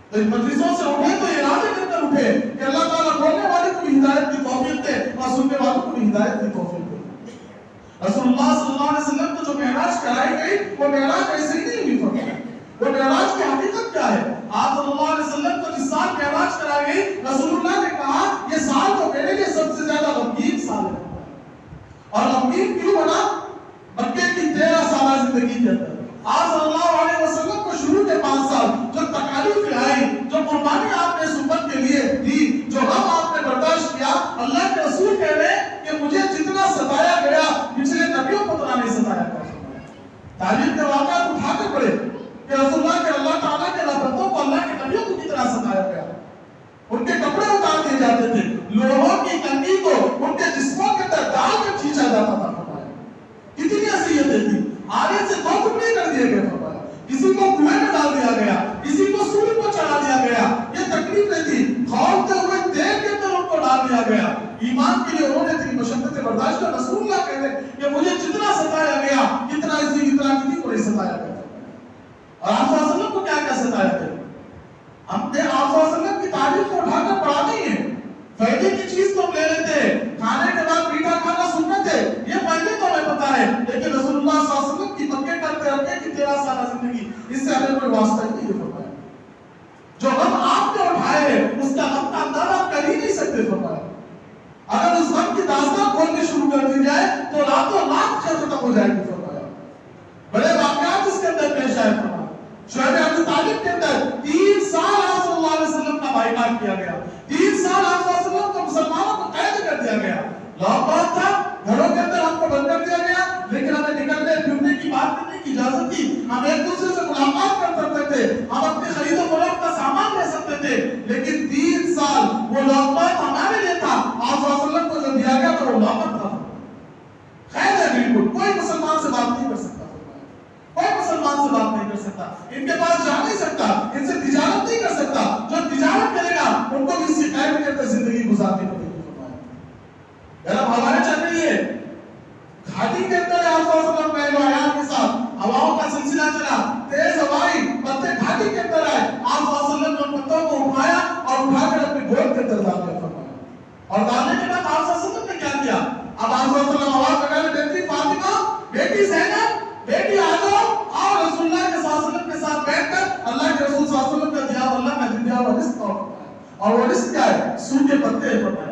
تو ان مجلسوں سے اٹھے تو ارادے کر کر اٹھے کہ اللہ تعالیٰ بولنے والے کو بھی ہدایت کی توفیق دے اور سننے والوں کو بھی ہدایت کی توفیق دے۔ وہ معراج ایسے ہی نہیں ہوئی فرمایا. وہ معراج کی حقیقت کیا ہے؟ آپ صلی اللہ علیہ وسلم کو جس سال معراج کرائی گئی، رسول اللہ نے کہا یہ سال تو میرے لیے سب سے زیادہ غمگین سال ہے. اور غمگین کیوں بنا؟ مکے کی 13 سالہ زندگی کے اندر آپ صلی اللہ علیہ وسلم کو شروع کے 5 سال جو تکالیف آئی، جو قربانی آپ نے اس امت کے لیے دی، جو غم آپ نے برداشت کیا، اللہ کے رسول کہہ رہے ہیں کہ مجھے جتنا ستایا گیا پچھلے نبیوں کو اتنا نہیں ستایا گیا. تاریخ کے واقعات اٹھا کے پڑھے کہ رسول اللہ کے اللہ تعالیٰ کے بندوں کو اللہ کے نبیوں کو کتنا ستایا گیا. ان کے کپڑے اتار دیے جاتے تھے، لوہوں کی کنگھی کو ان کے جسموں کے اندر ڈال کر کھینچا جاتا تھا. کتنی اذیتیں تھیں، آگے سے 2 ٹکڑے کر دیے گئے. کسی کو کنویں میں ڈال دیا گیا، کسی کو سولی کو چڑھا دیا گیا. یہ تکلیفیں تھی، کھولتے ہوئے تیل کے اندر ان کو ڈال دیا گیا. ایمان کے لیے انہوں نے اتنی مشقتیں برداشت کر. رسول اللہ کہتے ہیں کہ مجھے جتنا ستایا گیا اتنا کسی کو نہیں ستایا گیا. اور آپ صلی اللہ علیہ وسلم کو کیا کیا ستایا گیا؟ ہم نے آپ صلی اللہ علیہ وسلم کی تعریف کو اٹھا کر پڑھا نہیں ہے. فائدے کی چیز تو لے لیتے ہیں، کھانے کے بعد میٹھا کھانا سنت ہے، یہ فائدے تو ہمیں پتا ہے، لیکن رسول اللہ صلی اللہ علیہ وسلم کی مکے کرتے رکھے کی 13 سالہ زندگی، اس سے ہمیں کوئی واسطہ نہیں ہے. فرمایا جو غم آپ نے اٹھائے ہیں اس کا غم کا اندازہ آپ کر ہی نہیں سکتے. فرمایا اگر اس غم کی داستان کھولنی شروع کر دی جائے تو راتوں رات ختم ہو جائے گی. فرمایا بڑے واقعات اس کے اندر پیش آئے. فرمایا شعیب ابی طالب کے اندر 3 سال آپ صلی اللہ علیہ وسلم کا بائیکاٹ کیا گیا. 3 سال آپ صلی اللہ علیہ وسلم کو مسلمانوں کو قید کر دیا گیا. لاک ڈاؤن تھا، گھروں کے اندر ہم کو بند کر دیا گیا، لیکن ہمیں نکلنے پھرنے کی بات کرنے کی اجازت تھی. ہم ایک دوسرے سے ملاقات کر سکتے تھے، ہم اپنی خرید و فروخت کا سامان لے سکتے تھے، لیکن 3 سال وہ لاک ڈاؤن ہمارے لیے تھا. آپ صلی اللہ علیہ وسلم کو جو دیا گیا تو وہ لاک تھا. قید ہے بالکل، کوئی مسلمان سے بات نہیں کر سکتا. کوئی مسلمان سے بات نہیں کر سکتا، ان کے پاس جا نہیں سکتا، ان سے تجارت نہیں کر سکتا. جو تجارت کرے گا ان کو بھی اسی قید کے اندر زندگی گزارنی پڑے گی. گرم ہوائیں چل رہی ہے، گھاٹی کے اندر آپ صلی اللہ علیہ وسلم پہلو آیات کے ساتھ ہواؤں کا سلسلہ چلا، تیز ہوائیں، پتے گھاٹی کے اندر آئے. آپ صلی اللہ علیہ وسلم نے ان پتوں کو اٹھایا اور اٹھا کر اپنی گود کے اندر ڈال دیا. فرمایا اور ڈالنے کے بعد آپ صلی اللہ علیہ وسلم نے کیا کیا؟ اب آپ صلی اللہ علیہ وسلم آواز لگانے بیٹی فاطمہ، بیٹی زینب، بیٹی آ جاؤ، آؤ رسول اللہ کے صلی اللہ علیہ وسلم کے ساتھ بیٹھ کر اللہ کے رسول صلی اللہ علیہ وسلم کا دیا اللہ کا دیا اور رزق. اور وہ رزق کیا ہے؟ سو کے پتے. فرمایا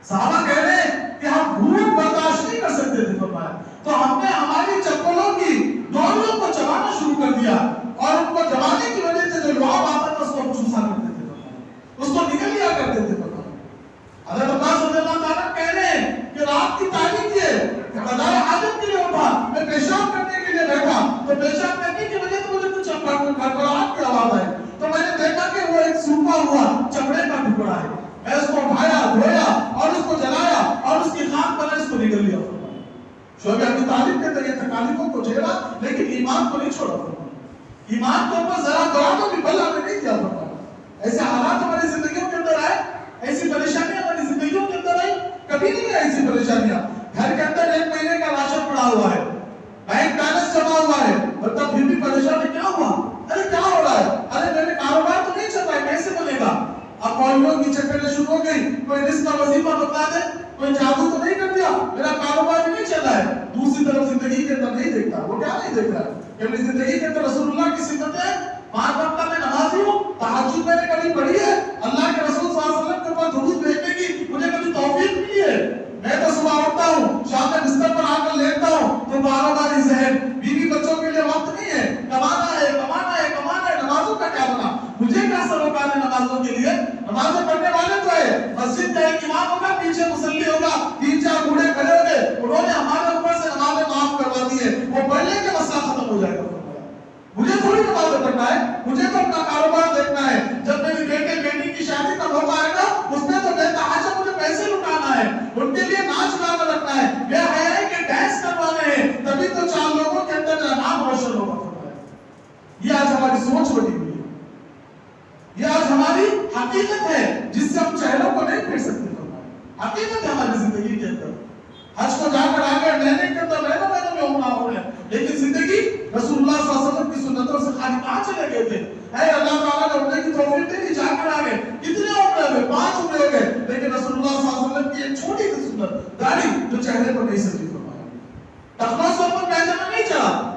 صحابہ کہہ رہے ہیں کہ ہم بھوک برداشت نہیں کر سکتے تھے. فرمایا تو ہم نے ہماری چپلوں کی ڈوریوں کو چبانا شروع کر دیا اور ان کو چبانے کی وجہ سے جو لعاب آتا تھا اس کو چوسا کرتے تھے. فرمایا اس کو نگل لیا کرتے تھے. فرمایا حضرت عباس رضی اللہ تعالیٰ کہہ رہے ہیں کہ رات کی تاریخ ہے کہ قضاء حاجت کے لیے اٹھا، میں پیشاب کرنے کے لیے بیٹھا تو پیشاب کرنے کی وجہ سے مجھے کچھ کڑکڑاہٹ کی آواز آئی تو میں نے دیکھا کہ وہ ایک سوکھا ہوا چمڑے کا ٹکڑا ہے. میں اس کو اٹھایا، دھویا اور اس کو جلایا اور اس کی خاک پر اس کو نگل لیا. شعیب ابی طالب کے اندر یہ تکالیفوں کو جھیلا لیکن ایمان کو نہیں چھوڑا. ایمان کے اوپر ذرا برابر بھی بل ہمیں نہیں دیا. ایسے حالات ہماری زندگیوں کے اندر آئے، ایسی پریشانیاں ہماری زندگیوں کے اندر آئی؟ کبھی نہیں آئی ایسی پریشانیاں. گھر کے اندر 1 مہینے کا راشن پڑا ہوا ہے، بینک بیلنس جمع ہوا ہے، اور تب پھر بھی پریشان کیا ہوا؟ ارے کیا ہو رہا ہے؟ ارے میرے کاروبار تو نہیں چل رہا ہے، کیسے بنے گا؟ اب مولویوں کی چکریں شروع ہو گئی، کوئی رزق کا وظیفہ بتا دے، کوئی جادو تو نہیں کر دیا، میرا کاروبار نہیں چل رہا ہے. دوسری طرف زندگی کے اندر نہیں دیکھتا. وہ کیا نہیں دیکھتا کہ اپنی زندگی کے اندر رسول اللہ کی سنتیں 5 وقت کا میں نمازی ہوں، تہجد میں نے کبھی پڑھی ہے، اللہ کے رسول صلی اللہ علیہ وسلم کے اوپر درود بھیجنے کی مجھے کبھی توفیق ملی ہے. میں تو صبح اٹھتا ہوں، شام میں بستر پر آ کر لیٹتا ہوں تو کاروباری ذہن، بیوی بچوں کے لیے وقت نہیں ہے، کمانا ہے کمانا ہے کمانا ہے. نمازوں کا کیا بنا؟ مجھے کیا سروکار ہے نمازوں کے لیے؟ نمازیں پڑھنے والے تو ہے، مسجد کا ایک امام ہوگا، پیچھے مصلی ہوگا، 3-4 بوڑھے کھڑے ہوں گے، انہوں نے ہمارے اوپر سے نمازیں معاف کروا دی ہے، وہ پڑھ لیں گے مسئلہ ختم ہو جائے گا. مجھے تھوڑی نمازیں پڑھنا ہے، مجھے تو اپنا کاروبار دیکھنا ہے. جب میری بیٹے بیٹی کی شادی کا موقع آئے گا اس میں تو بے تحاشا مجھے پیسے لٹانا ہے، ان کے لیے ناچ گانا رکھنا ہے، بے حیائی کے ڈانس کروانے ہیں، تبھی تو 4 لوگوں کے اندر نام روشن ہوگا. یہ آج ہماری سوچ بنی ہوئی ہے، یہ آج ہماری حقیقت ہے جس سے ہم چہروں کو نہیں پھیر سکتے. حقیقت ہے ہماری زندگی کے اندر. حج کو جا کر آگے مہینے کے اندر مہینوں میں عمرہ ہو رہے ہیں، لیکن زندگی رسول اللہ صلی اللہ علیہ وسلم کی سنتوں سے خالی کہاں چلے گئے تھے؟ اے اللہ تعالیٰ نے عمرے کی توفیق دے دی، جا کر آگے کتنے عمرے ہوئے؟ 5 عمرے ہو گئے، لیکن رسول اللہ صلی اللہ علیہ وسلم کی ایک چھوٹی سی سنت داڑھی جو چہرے پر نہیں سجی. فرمایا تخمہ سر پر پیجامہ نہیں چڑھا.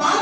5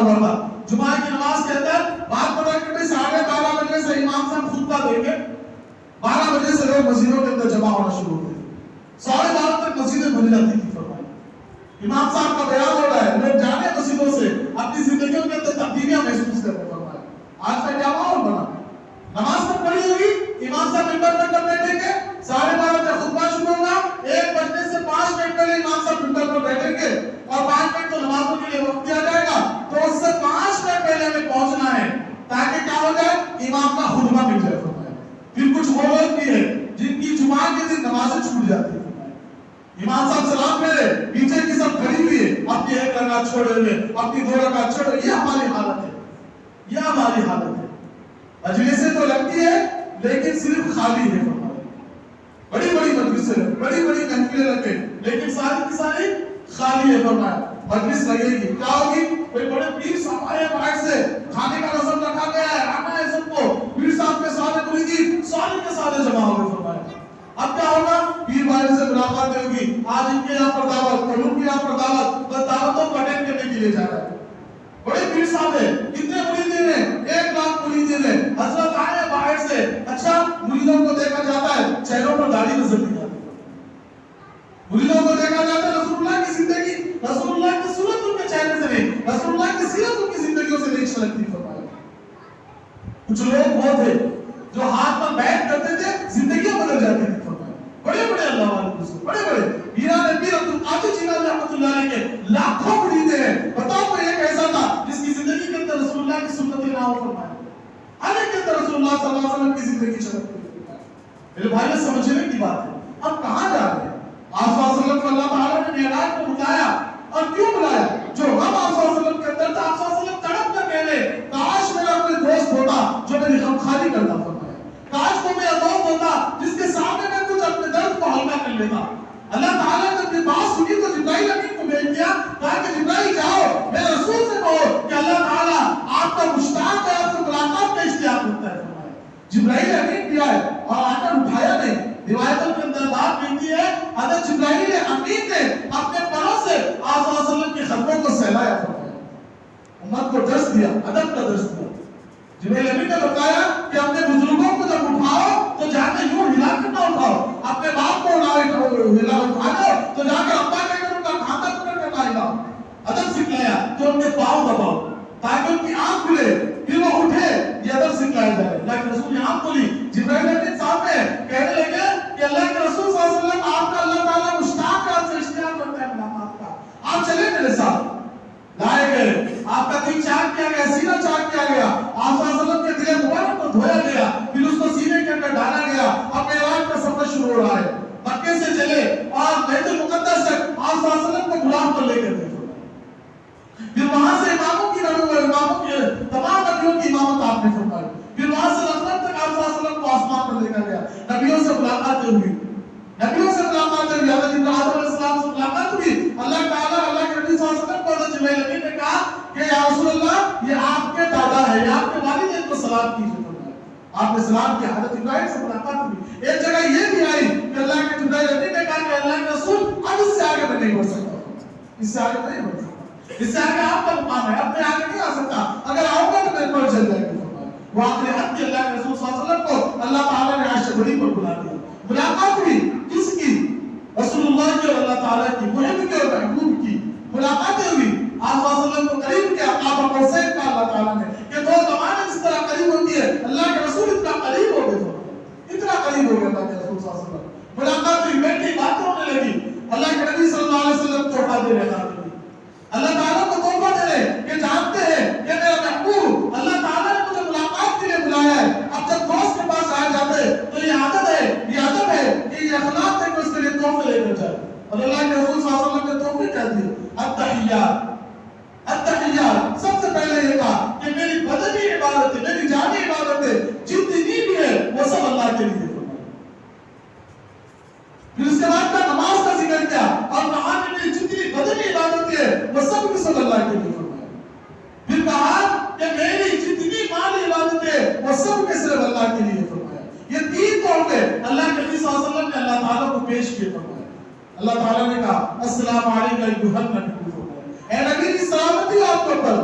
ہوا تھا جمعہ کی نماز کے اندر بات پتا کہ 12:30 بجے سے امام صاحب خطبہ دیں گے، 12 بجے سے لوگ مسجدوں کے اندر جمع ہونا شروع ہوتے ہیں، 12:30 تک مسجدیں بھری جاتی تھی۔ فرمایا امام صاحب کا بیان ہو رہا ہے، لوگ جانے مسجدوں سے اپنی زندگیوں کے اندر تبدیلیاں محسوس کرتے ہیں۔ فرمایا آج کا کیا ماحول بنا، نماز تک پڑھی ہوگی، امام صاحب ممبر پر کب بیٹھیں گے، 12:30 تک خطبہ شروع ہوگا، 1 بجنے سے 5 منٹ پہلے امام صاحب ممبر پر بیٹھیں گے اور 5 منٹ تو نمازوں کے لیے وقت دیا جائے گا، تو اس سے 5 منٹ پہلے ہمیں پہنچنا ہے تاکہ کیا ہو جائے، امام کا خطبہ مل جائے۔ فرمایا پھر کچھ وہ لوگ بھی ہیں جن کی جمعہ کے دن نمازیں چھوٹ جاتی ہیں، امام صاحب سلام پھیرے، پیچھے کی سب کھڑی ہوئی ہے، اپنی 1 رکعت چھوڑے ہوئے، اپنی 2 رکعت چھوڑے، یہ ہماری حالت ہے، یہ ہماری حالت ہے۔ مجلسیں تو لگتی ہے لیکن صرف خالی ہے۔ فرمایا بڑی بڑی مجلسیں، بڑی بڑی محفلیں رکھیں لیکن ساری کی ساری خالی ہے۔ فرمایا مجلس لگے گی، کیا ہوگی، کوئی بڑے پیر صاحب آئے باہر سے، کھانے کا رسم رکھا گیا ہے، آنا ہے سب کو، پیر صاحب کے سارے مریدین سارے کے سارے جمع ہو گئے۔ فرمایا اب کیا ہوگا، پیر بھائی سے ملاقات ہوگی، آج ان کے یہاں پر دعوت، کل ان کے یہاں پر دعوت، بس دعوتوں کو اٹینڈ کرنے کے لیے جا رہا ہے۔ بڑے پیر صاحب ہیں، کتنے مریدین ہیں، 1 لاکھ مریدین ہیں، حضرت آئے باہر سے، اچھا مریدوں کو دیکھا جاتا ہے چہروں پر داڑھی نظر نہیں آتی، مریدوں کو دیکھا جاتا ہے رسول اللہ کی زندگی، رسول اللہ کی صورت ان کے چہرے سے نہیں، رسول اللہ کی سیرت ان کی زندگیوں سے نہیں چھلکتی۔ فرمایا کچھ لوگ وہ تھے جو ہاتھ پر بیٹھ کرتے تھے، زندگیاں بدل جاتی تھی۔ فرمایا بڑے بڑے اللہ والے دوست، بڑے بڑے میران پیر عبد القادر جیلانی رحمۃ اللہ علیہ کے لاکھوں مرید ہیں، بتاؤ کوئی ایک ایسا تھا جس کی زندگی کے اندر رسول اللہ کی سنتیں نہ ہو۔ فرمایا ہر ایک کے اندر رسول اللہ صلی اللہ علیہ وسلم کی زندگی چھلکتی ہے۔ میرے بھائی نے سمجھنے کی بات ہے، اب کہاں جا رہے ہیں؟ آپ صلی اللہ علیہ وسلم کو اللہ تعالیٰ نے معراج کو بلایا، اور کیوں بلایا؟ جو غم آپ صلی اللہ علیہ وسلم کے اندر تھا، آپ صلی اللہ علیہ وسلم تڑپ کر کہنے، کاش میرا کوئی دوست ہوتا جو میری غم خالی کرتا۔ فرمایا کاش کوئی میرا دوست ہوتا جس کے سامنے میں کچھ اپنے درد کو ہلکا کر لیتا۔ اللہ تعالیٰ نے اپنی بات سنی تو جبرائیل امین کو بھیج دیا، کہا کہ جبرائیل جاؤ میرے رسول سے کہو کہ اللہ تعالیٰ آپ کا مشتاق ہے، آپ سے ملاقات کا اشتیاق رکھتا ہے۔ فرمایا جبرائیل امین بھی آئے اور آ کر اٹھایا نہیں۔ روایتوں کے اندر بات ملتی ہے حضرت جبرائیل امین نے اپنے پروں سے آپ صلی اللہ علیہ وسلم کی خدموں کو سہلایا۔ فرمایا امت کو درس دیا، ادب کا درس دیا۔ جبرائیل امین نے بتایا کہ اپنے بزرگوں کو جب اٹھاؤ تو جا کے یوں ہلا کر نہ اٹھاؤ، اپنے باپ کو ہلا اٹھاؤ تو جا کے ابا کہہ کر ان کا کھاتا پکڑ کر نہ ہلاؤ۔ ادب سکھلایا کہ ان کے پاؤں دباؤ تاکہ ان کی آنکھ کھلے، پھر وہ اٹھے، یہ ادب سکھلایا جائے۔ اللہ کے رسول نے آنکھ کھلی، جبرائیل امین صاحب نے کہنے لگے کہ اللہ کے رسول صلی اللہ علیہ وسلم آپ کا اللہ تعالیٰ مشتاق ہے، آپ سے اشتیاق کرتا ہے ملاقات کا، آپ چلے میرے ساتھ۔ لائے گئے، آپ کا دل چاک کیا گیا، سینہ چاک کیا گیا، آپ صلی اللہ علیہ وسلم کے دل مبارک کو دھویا گیا، پھر اس کو سینے کے اندر ڈالا گیا۔ اب معراج کا سفر شروع ہو رہا ہے، مکے سے چلے اور بیت المقدس تک آپ صلی اللہ علیہ وسلم کو غلام پر لے کر گئے۔ پھر وہاں سے اماموں کی تمام نبیوں کی امامت آپ نے فرمائی، پھر وہاں سے رحمت تک آپ صلی اللہ علیہ وسلم کو آسمان پر لے کر گیا، نبیوں سے ملاقاتیں ہوئی، نبیوں سے ملاقاتیں ہوئی، حضرت ابراہیم علیہ السلام سے ملاقات ہوئی۔ اللہ تعالیٰ اللہ کے نبی صلی اللہ علیہ وسلم کو حضرت جبرائیل امین نے کہا کہ یا رسول اللہ یہ آپ کے دادا ہے، یہ آپ کے والد کو سلام کیجیے۔ آپ نے سلام کیا، حضرت ابراہیم سے ملاقات ہوئی۔ ایک جگہ یہ بھی آئی کہ اللہ کے جبرائیل امین نے کہا کہ اللہ کے رسول اب اس سے آگے میں نہیں بڑھ سکتا، اس سے آگے نہیں بڑھ سکتا، اس سے آگے آپ کا مقام ہے، اب میں آگے نہیں آ سکتا، اگر آؤں گا تو میرے پر چل جائے گی۔ وہ آخری حد کے اللہ کے رسول صلی اللہ علیہ وسلم کو اللہ تعالیٰ نے عرش بڑی پر بلا دیا۔ ملاقات ہوئی کس کی؟ رسول اللہ کی اور اللہ تعالیٰ کی، محب کی اور محبوب کی ملاقاتیں ہوئی۔ آپ صلی اللہ علیہ وسلم کو قریب کیا، آپ کو حسین کا اللہ تعالیٰ نے کہ دو زمانے اس طرح قریب ہوتی ہے، اللہ کے رسول اتنا قریب ہو گئے، اتنا قریب ہو گیا اللہ کے رسول صلی اللہ علیہ وسلم۔ ملاقات ہوئی، بیٹھی باتیں ہونے لگی، اللہ کے نبی صلی اللہ علیہ وسلم تحفہ دے رہے ہیں، اللہ تعالیٰ کو تحفہ دے رہے کہ جانتے ہیں کہ میرا محبوب اللہ تعالیٰ نے مجھے ملاقات کے لیے بلایا ہے۔ اب جب دوست کے پاس آئے جاتے تو یہ عادت ہے، یہ ادب ہے کہ یہ اخلاق ہے کہ اس کے لیے تحفے لے کر جائے، اور اللہ کے رسول صلی اللہ علیہ وسلم نے تحفے کیا دیے؟ التحیات، التحیات، سب سے پہلے یہ کہا کہ میری بدنی عبادت ہے، میری جانی عبادت ہے، جتنی بھی ہے وہ سب اللہ کے لیے۔ پھر اس کے بعد کا نماز کا ذکر کیا اور کہا کہ میری جتنی بدنی عبادت ہے وہ سب کی سب اللہ کے لیے فرمایا۔ پھر کہا کہ میری جتنی مالی عبادت ہے وہ سب کے صرف اللہ کے لیے فرمایا۔ یہ تین طور پہ اللہ کے نبی صلی اللہ علیہ وسلم نے اللہ تعالیٰ کو پیش کیے فرمایا۔ اللہ تعالیٰ نے کہا السلام علیکم ایھا النبی، اے نبی کی سلامتی آپ کے اوپر،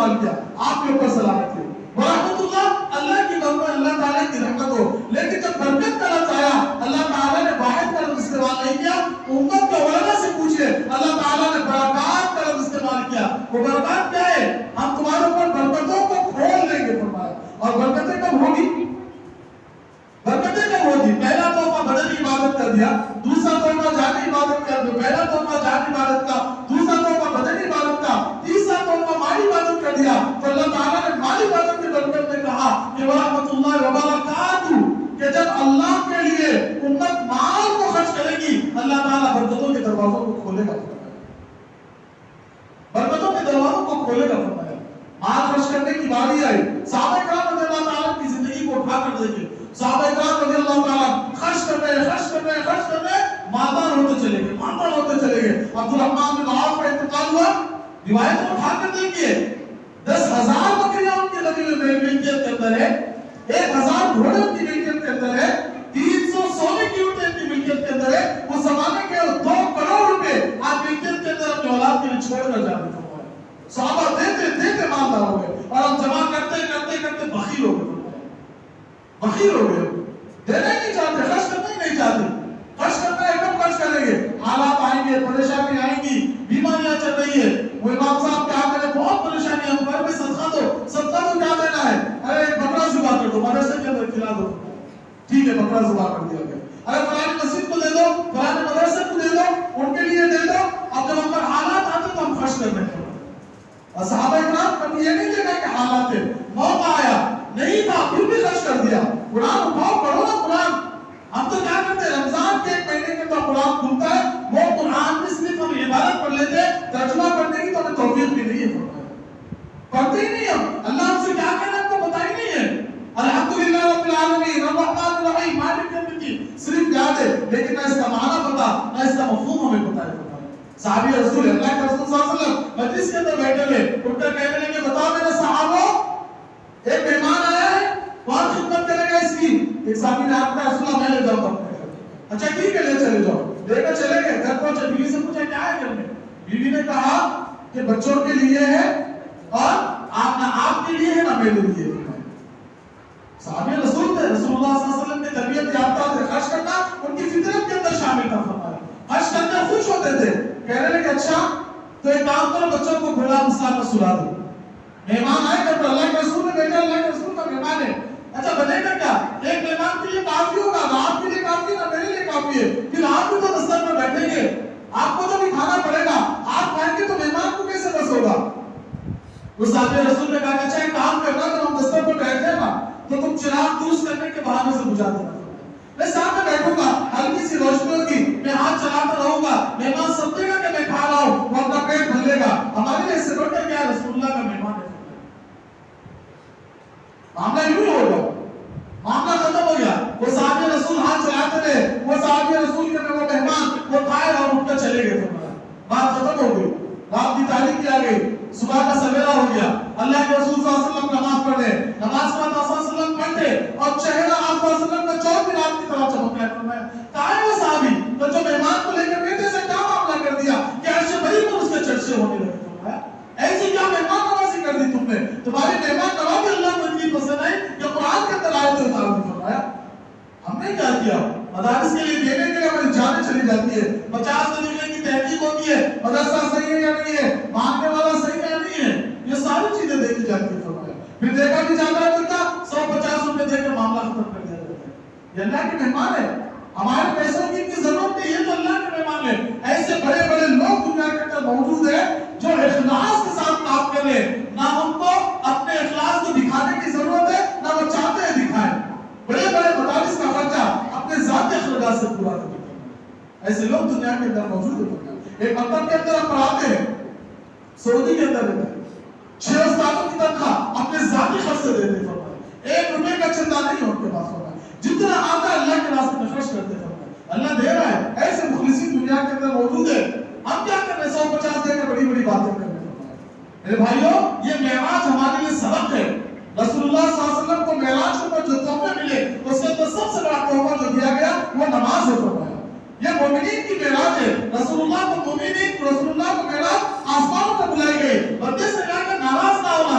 استعمال کیا آپ کے اوپر سلامت ہے ورحمت اللہ اللہ کی بندہ اللہ تعالیٰ کی رحمت ہو لیکن جب برکت کا لفظ آیا اللہ تعالیٰ نے واحد کا لفظ استعمال نہیں کیا امت کے علماء سے پوچھئے اللہ تعالیٰ نے برکات کا لفظ استعمال کیا وہ برکات کیا ہے ہم تمہارے اوپر برکتوں کو کھول دیں گے فرمایا اور برکتیں کب ہوگی برکتیں کب ہوگی پہلا تحفہ بدنی عبادت کر دیا دوسرا تحفہ جانی عبادت کر دیا پہلا تحفہ جانی عبادت کا دوسرا تحفہ بدنی عبادت کا تیسرا تحفہ مالی عبادت کر دیا تو اللہ تعالیٰ نے مالی عبادت کے برکت میں کہا کہ ورحمۃ اللہ وبرکاتہ کہ جب اللہ کے لیے امت مال کو خرچ کرے گی اللہ تعالیٰ برکتوں کے دروازوں کو کھولے گا برکتوں کے دروازوں کو کھولے گا فرمایا مال خرچ کرنے کی باری آئی صحابہ کرام رضی اللہ تعالیٰ کی زندگی کو اٹھا کر دیکھیں صحابہ کرام رضی اللہ تعالیٰ خرچ کر رہے مالدار ہوتے چلے گئے عبد الرحمن بن عوف کا انتقال ہوا روایت کو اٹھا کر دیکھیے 10,000 بکریاں ان کی لگی ہوئی ملکیت کے اندر ہے 1,000 گھوڑے ان کی ملکیت کے اندر ہے 300 سونے کی اونٹیں ان کی ملکیت کے اندر ہے اس زمانے کے 2 کروڑ روپے آج ملکیت کے اندر اپنی اولاد کے لیے چھوڑ کر جانے کو صحابہ دیتے مالدار ہو گئے اور ہم جمع کرتے بخیل ہو گئے دینا ہی نہیں چاہتے خرچ کرنا ہی نہیں چاہتے خرچ کرنا ہے کب خرچ کریں گے حالات آئیں گے پریشانی آئیں گی بیماریاں چل رہی ہے وہ امام صاحب کیا کریں بہت پریشانی ہے ہمارے میں صدقہ تو کیا دینا ہے ارے ایک بکرا ذبح کر دو مدرسے کے اندر کھلا دو ٹھیک ہے بکرا ذبح کر دیا گیا ارے فلانی مسجد کو دے دو فلانی مدرسے کو دے دو ان کے لیے دے دو اب جب ہم پر حالات آتے تو ہم خرچ کرنے ہیں اور صحابہ اکرام کبھی یہ نہیں دیکھا کہ حالات ہے موقع آیا نہیں تھا پھر بھی خرچ کر دیا قرآن اٹھاؤ پڑھو نا قرآن ہم تو کیا کرتے ہیں رمضان کے 1 مہینے کے تو قرآن کھلتا ہے وہ قرآن میں صرف ہم عبادت پڑھ لیتے ہیں ترجمہ کرنے کی تو ہمیں توفیق بھی نہیں ہے پڑھتے ہی نہیں ہم اللہ ہم سے کیا کہنا ہے ہم کو بتا ہی نہیں ہے الحمدللہ رب العالمین الرحمن الرحیم مالک یوم الدین صرف یاد ہے لیکن نہ اس کا معنی پتا نہ اس کا مفہوم ہمیں پتا ہے صحابی رسول اللہ کے رسول صلی اللہ علیہ وسلم مجلس کے اندر بیٹھے ہوئے اٹھ کر کہنے لگے بتاؤ میرے صحابہ ایک مہمان آیا ہے کون خدمت کرے گا اس کی ایک صحابی نے آپ کا رسول اللہ میں لے جاؤں گا اچھا ٹھیک ہے لے چلے جاؤ لے کر چلے گئے گھر پہنچے بیوی سے پوچھا کیا ہے گھر میں بیوی نے کہا کہ بچوں کے لیے ہے اور آپ کے لیے ہے نہ میرے لیے صحابی رسول تھے رسول اللہ صلی اللہ علیہ وسلم نے تربیت یافتہ تھے خرچ کرنا ان کی فطرت کے اندر شامل تھا فرمایا خرچ کرنا خوش ہوتے تھے کہنے لگے اچھا تو ایک کام کرو بچوں کو گھوڑا مسلح میں سلا دو مہمان آئے گھر پر اللہ کے رسول نے بیٹھا اللہ کے رسول کا مہمان ہے اچھا بنے گا کیا ایک مہمان کے لیے کافی ہوگا نہ آپ کے لیے کافی نہ میرے لیے کافی ہے پھر آپ بھی تو دستر میں بیٹھیں گے آپ کو تو بھی کھانا پڑے گا آپ کھائیں گے تو مہمان کو کیسے بس ہوگا وہ صحابی رسول نے کہا کہ اچھا ایک کام کرنا جب ہم دستر پر بیٹھے نا تو تم چراغ درست کرنے کے بہانے سے بجھا دینا میں سامنے بیٹھوں گا ہلکی سی روشنی ہوگی میں ہاتھ چلاتا رہوں گا مہمان سمجھے گا کہ میں کھا رہا ہوں وہ اپنا پیٹ بھر لے گا ہمارے لیے اس سے بڑھ کر کیا رسول اللہ کا مہمان ہے معاملہ یوں ہو گیا معاملہ ختم ہو گیا وہ صحابی رسول ہاتھ چلاتے رہے وہ صحابی رسول کے وہ مہمان وہ کھائے اور اٹھ کر چلے گئے بات ختم ہو گئی رات کی تاریخی آ گئی صبح کا سویرا ہو گیا اللہ کے رسول صلی اللہ علیہ وسلم نماز پڑھ رہے نماز کے بعد صلی اللہ علیہ وسلم پڑھتے اور چہرہ آپ صلی اللہ علیہ وسلم کا 4 رات کی طرح چمک رہا ہے فرمایا کہاں ہے وہ صحابی تو جو مہمان کو لے کر بیٹے سے کیا معاملہ کر دیا کہ عرش بری پر اس کے چرچے ہونے لگے فرمایا ایسی کیا مہمان نوازی کر دی تم نے تمہاری مہمان نوازی اللہ کو اتنی پسند ہے کہ قرآن کے اندر آیتیں اتار دی فرمایا ہم نے کیا کیا مدارس کے لیے دینے کے لیے ہماری جانیں چلی جاتی ہے 50 طریقے کی تحقیق ہوتی ہے مدرسہ صحیح ہے یا نہیں ہے مانگنے والا صحیح ہے یا نہیں ہے یہ ساری چیزیں دیکھی جاتی ہے فرمایا پھر دیکھا بھی جاتا ہے تو کیا 150 روپے دے کر معاملہ ختم کر دیا جاتا ہے یہ اللہ کے مہمان ہے ہمارے پیسوں کی اتنی ضرورت نہیں ہے تو اللہ کے مہمان ہے ایسے بڑے بڑے لوگ دنیا کے اندر موجود ہیں جو اخلاص کے ساتھ کام کر رہے ہیں نہ ان کو اپنے اخلاص کو دکھانے کی ضرورت ہے نہ وہ چاہتے ہیں دکھائیں بڑے بڑے مدارس کا خرچہ اپنے ذاتی اخلاص سے پورا کرتے ہیں ایسے لوگ دنیا کے اندر موجود ہیں ایک مکتب کے اندر ہم پڑھاتے ہیں سعودی کے اندر رہتے ہیں 6 استادوں کی تنخواہ اپنے ذاتی خرچ سے دیتے ہیں 1 روپے کا چندہ نہیں ہے ان کے پاس ہوتا جتنا آتا ہے اللہ کے راستے میں خرچ کرتے ہیں اللہ دے رہا ہے ایسے مخلصین دنیا کے اندر موجود ہے ہم کیا کر رہے ہیں 150 دے کر بڑی بڑی باتیں کر رہے ہیں میرے بھائیوں یہ معراج ہمارے لیے سبق ہے رسول اللہ صلی اللہ علیہ وسلم کو معراج کے اوپر جو تحفے ملے اس کے اندر سب سے بڑا تحفہ جو دیا گیا وہ نماز ہے فرمایا یہ مومنین کی معراج ہے رسول اللہ کو معراج آسمانوں تک بلائی گئی بندے سے کہا کہ ناراض نہ ہونا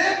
1